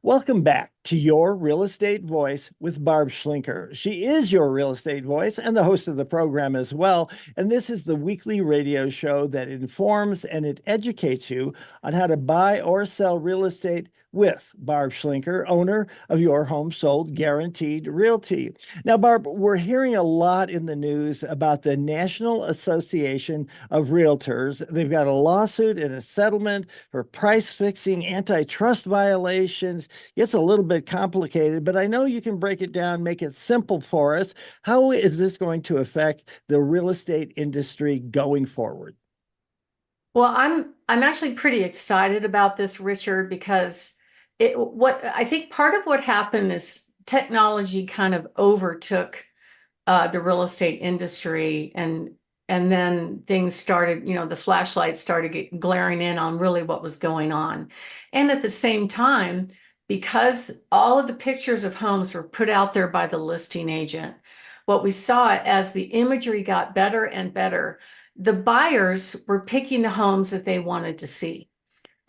Welcome back to Your Real Estate Voice with Barb Schlinker. She is your real estate voice and the host of the program as well. And this is the weekly radio show that informs and it educates you on how to buy or sell real estate with Barb Schlinker, owner of Your Home Sold Guaranteed Realty. Now, Barb, we're hearing a lot in the news about the National Association of Realtors. They've got a lawsuit and a settlement for price fixing, antitrust violations. It's a little bit complicated, but I know you can break it down, make it simple for us. How is this going to affect the real estate industry going forward? Well, I'm actually pretty excited about this, Richard, because what I think part of what happened is technology kind of overtook the real estate industry, and then things started, the flashlights started glaring in on really what was going on. And at the same time, because all of the pictures of homes were put out there by the listing agent, what we saw as the imagery got better and better, the buyers were picking the homes that they wanted to see.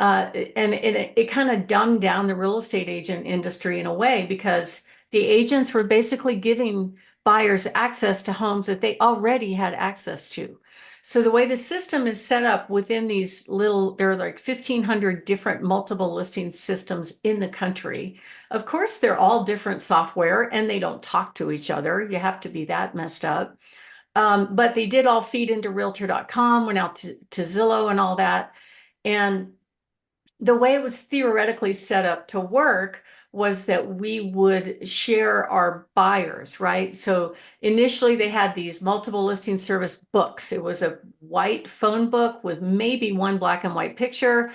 And it kind of dumbed down the real estate agent industry in a way, because the agents were basically giving buyers access to homes that they already had access to. So the way the system is set up within these there are like 1,500 different multiple listing systems in the country. Of course, they're all different software and they don't talk to each other. You have to be that messed up. But they did all feed into realtor.com, went out to Zillow and all that. And the way it was theoretically set up to work was that we would share our buyers, right? So initially they had these multiple listing service books. It was a white phone book with maybe one black and white picture.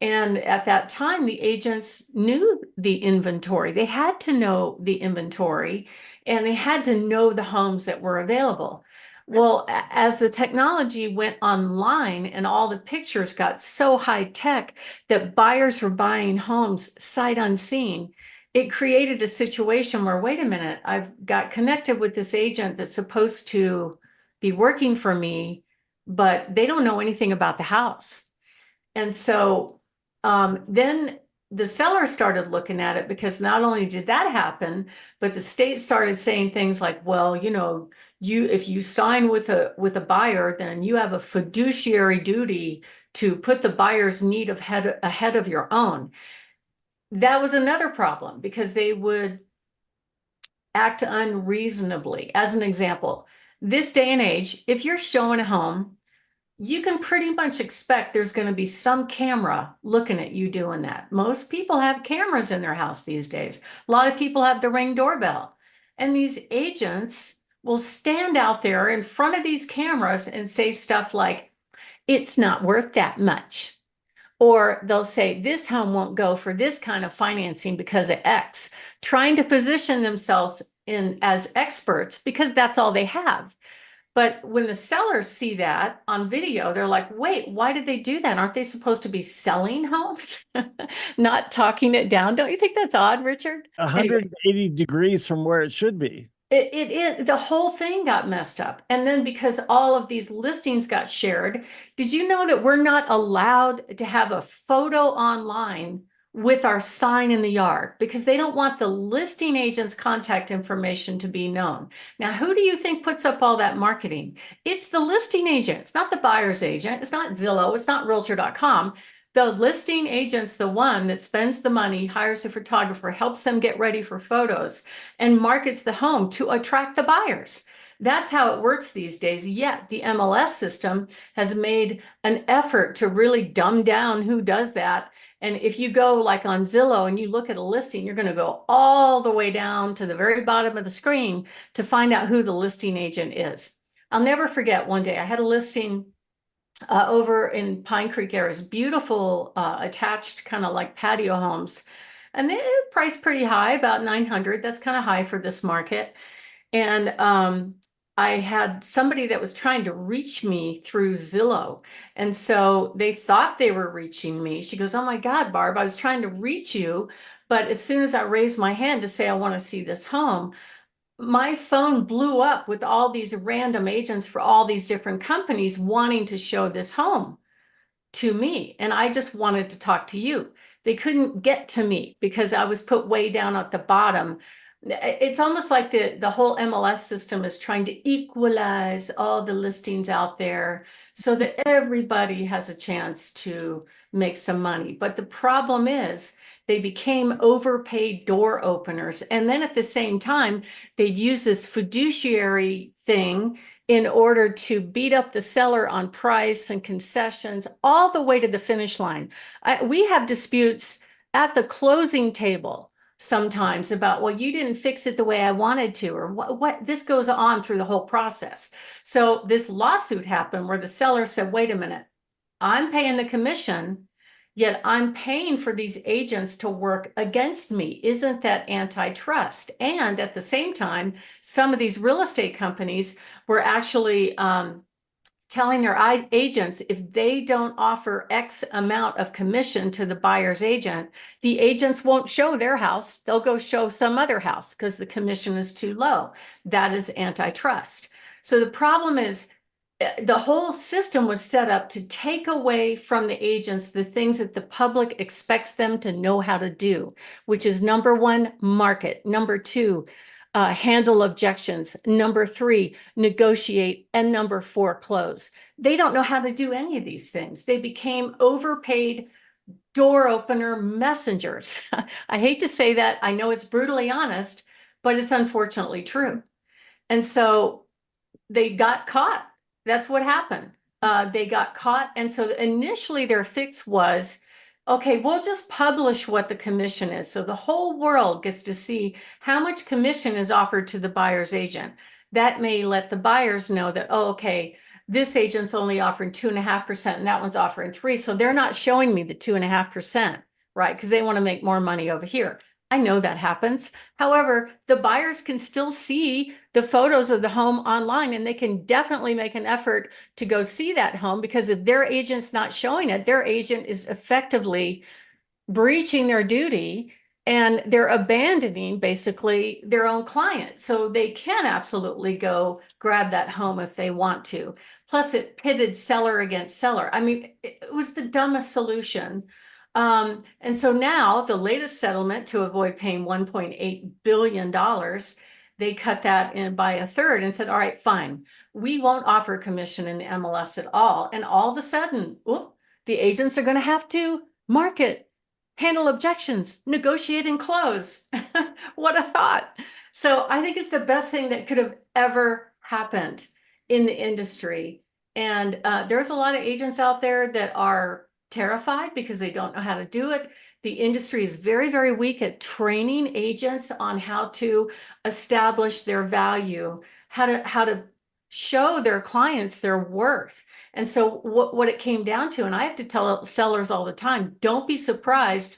And at that time, the agents knew the inventory. They had to know the inventory and they had to know the homes that were available. Well, as the technology went online and all the pictures got so high tech that buyers were buying homes sight unseen, it created a situation where, wait a minute, I've got connected with this agent that's supposed to be working for me, but they don't know anything about the house. And so then the seller started looking at it, because not only did that happen, but the state started saying things like, well, if you sign with a buyer, then you have a fiduciary duty to put the buyer's need ahead of your own. That was another problem, because they would act unreasonably. As an example, this day and age, if you're showing a home, you can pretty much expect there's going to be some camera looking at you doing that. Most people have cameras in their house these days. A lot of people have the Ring doorbell. And these agents will stand out there in front of these cameras and say stuff like, it's not worth that much. Or they'll say, this home won't go for this kind of financing because of X, trying to position themselves in as experts because that's all they have. But when the sellers see that on video, they're like, wait, why did they do that? Aren't they supposed to be selling homes, not talking it down? Don't you think that's odd, Richard? Anyway, 180 degrees from where it should be. the whole thing got messed up. And then because all of these listings got shared, did you know that we're not allowed to have a photo online with our sign in the yard, because they don't want the listing agent's contact information to be known? Now, who do you think puts up all that marketing? It's the listing agent. It's not the buyer's agent. It's not Zillow. It's not realtor.com. The listing agent's the one that spends the money, hires a photographer, helps them get ready for photos, and markets the home to attract the buyers. That's how it works these days. Yet the MLS system has made an effort to really dumb down who does that. And if you go like on Zillow and you look at a listing, you're going to go all the way down to the very bottom of the screen to find out who the listing agent is. I'll never forget, one day I had a listing over in Pine Creek area, beautiful attached kind of like patio homes. And they priced pretty high, about 900. That's kind of high for this market. And I had somebody that was trying to reach me through Zillow. And so they thought they were reaching me. She goes, oh my God, Barb, I was trying to reach you. But as soon as I raised my hand to say, I want to see this home, my phone blew up with all these random agents for all these different companies wanting to show this home to me. And I just wanted to talk to you. they couldn't get to me because I was put way down at the bottom. It's almost like the whole MLS system is trying to equalize all the listings out there so that everybody has a chance to make some money. But the problem is they became overpaid door openers. And then at the same time, they'd use this fiduciary thing in order to beat up the seller on price and concessions all the way to the finish line. We have disputes at the closing table sometimes about, well, you didn't fix it the way I wanted to, or what this goes on through the whole process. So this lawsuit happened where the seller said, wait a minute, I'm paying the commission, yet I'm paying for these agents to work against me. Isn't that antitrust? And at the same time, some of these real estate companies were actually telling their agents if they don't offer X amount of commission to the buyer's agent, the agents won't show their house. They'll go show some other house because the commission is too low. That is antitrust. So the problem is the whole system was set up to take away from the agents the things that the public expects them to know how to do, which is number one, market. Number two, handle objections. Number three, negotiate. And number four, close. They don't know how to do any of these things. They became overpaid door opener messengers. I hate to say that. I know it's brutally honest, but it's unfortunately true. And so they got caught. That's what happened. They got caught. And so initially their fix was, okay, we'll just publish what the commission is. So the whole world gets to see how much commission is offered to the buyer's agent. That may let the buyers know that, oh, okay, this agent's only offering 2.5% and that one's offering 3%. So they're not showing me the 2.5%, right? Because they want to make more money over here. I know that happens. However, the buyers can still see the photos of the home online, and they can definitely make an effort to go see that home, because if their agent's not showing it, their agent is effectively breaching their duty, and they're abandoning basically their own client. So they can absolutely go grab that home if they want to. Plus, it pitted seller against seller. I mean, it was the dumbest solution. And so now the latest settlement, to avoid paying $1.8 billion, they cut that in by a third and said, all right, fine, we won't offer commission in the MLS at all. And all of a sudden, the agents are going to have to market, handle objections, negotiate, and close. What a thought. So I think it's the best thing that could have ever happened in the industry. And there's a lot of agents out there that are terrified because they don't know how to do it. The industry is very, very weak at training agents on how to establish their value, how to show their clients their worth. And so what it came down to, and I have to tell sellers all the time, don't be surprised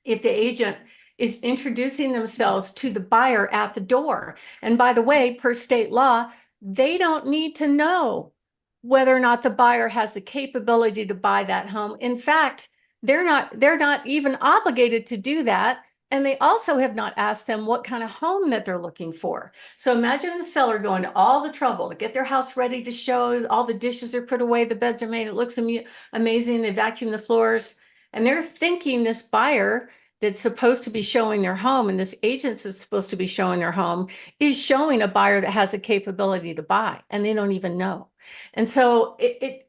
if the agent is introducing themselves to the buyer at the door. And by the way, per state law, they don't need to know whether or not the buyer has the capability to buy that home. In fact, they're not even obligated to do that. And they also have not asked them what kind of home that they're looking for. So imagine the seller going to all the trouble to get their house ready to show, all the dishes are put away, the beds are made, it looks amazing, they vacuum the floors. And they're thinking this buyer that's supposed to be showing their home, and this agent that's supposed to be showing their home, is showing a buyer that has a capability to buy, and they don't even know. And so it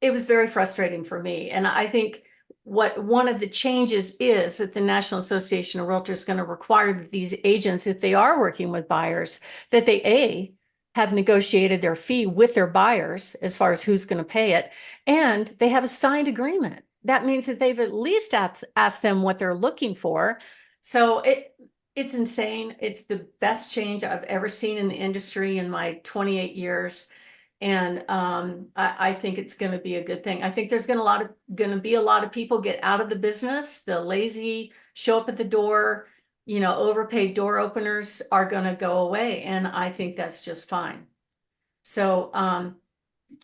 was very frustrating for me. And I think what one of the changes is that the National Association of Realtors is going to require that these agents, if they are working with buyers, that they have negotiated their fee with their buyers as far as who's going to pay it, and they have a signed agreement. That means that they've at least asked them what they're looking for. So it's insane. It's the best change I've ever seen in the industry in my 28 years. And I think it's going to be a good thing. I think there's going to be a lot of people get out of the business. The lazy show up at the door, overpaid door openers are going to go away. And I think that's just fine. So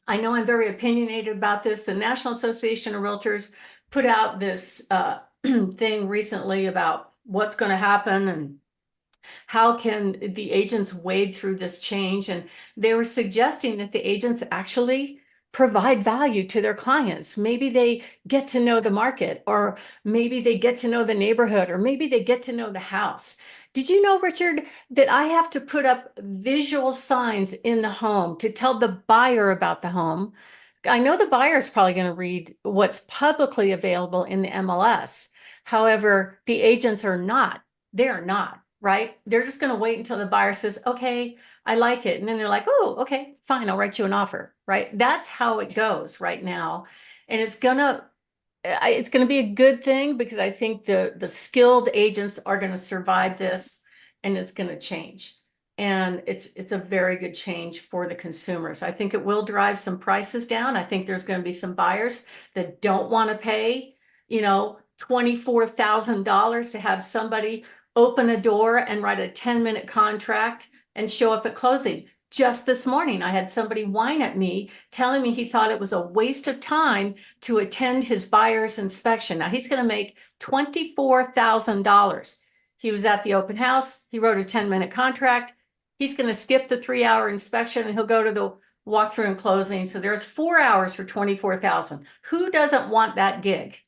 I know I'm very opinionated about this. The National Association of Realtors put out this thing recently about what's going to happen and how can the agents wade through this change. And they were suggesting that the agents actually provide value to their clients. Maybe they get to know the market, or maybe they get to know the neighborhood, or maybe they get to know the house. Did you know, Richard, that I have to put up visual signs in the home to tell the buyer about the home? I know the buyer is probably going to read what's publicly available in the MLS. However, the agents are not. They are not, right? They're just going to wait until the buyer says, okay, I like it. And then they're like, oh, okay, fine, I'll write you an offer, right? That's how it goes right now. And it's going to be a good thing, because I think the skilled agents are going to survive this, and it's going to change. And it's a very good change for the consumers. I think it will drive some prices down. I think there's going to be some buyers that don't want to pay, $24,000 to have somebody open a door and write a 10-minute contract and show up at closing. Just this morning, I had somebody whine at me, telling me he thought it was a waste of time to attend his buyer's inspection. Now he's going to make $24,000. He was at the open house. He wrote a 10-minute contract. He's going to skip the 3-hour inspection, and he'll go to the walkthrough and closing. So there's 4 hours for 24,000. Who doesn't want that gig?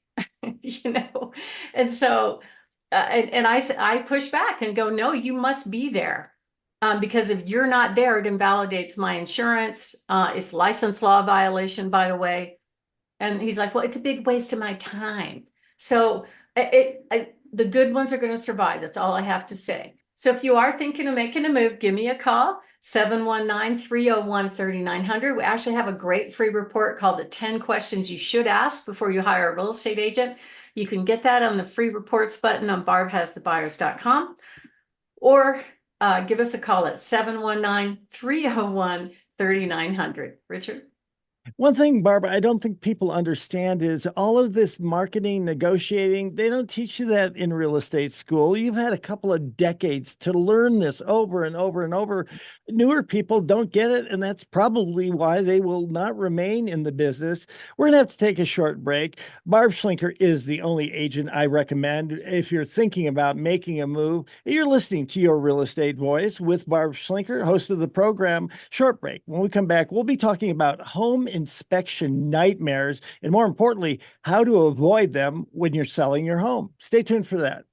And so, I push back and go, no, you must be there. Because if you're not there, it invalidates my insurance. It's license law violation, by the way. And he's like, well, it's a big waste of my time. So the good ones are going to survive. That's all I have to say. So if you are thinking of making a move, give me a call, 719-301-3900. We actually have a great free report called the 10 Questions You Should Ask Before You Hire a Real Estate Agent. You can get that on the free reports button on barbhasthebuyers.com, or give us a call at 719-301-3900. Richard? One thing, Barbara, I don't think people understand is all of this marketing, negotiating, they don't teach you that in real estate school. You've had a couple of decades to learn this over and over and over. Newer people don't get it, and that's probably why they will not remain in the business. We're going to have to take a short break. Barb Schlinker is the only agent I recommend if you're thinking about making a move. You're listening to Your Real Estate Voice with Barb Schlinker, host of the program. Short break. When we come back, we'll be talking about home inspection nightmares, and more importantly, how to avoid them when you're selling your home. Stay tuned for that.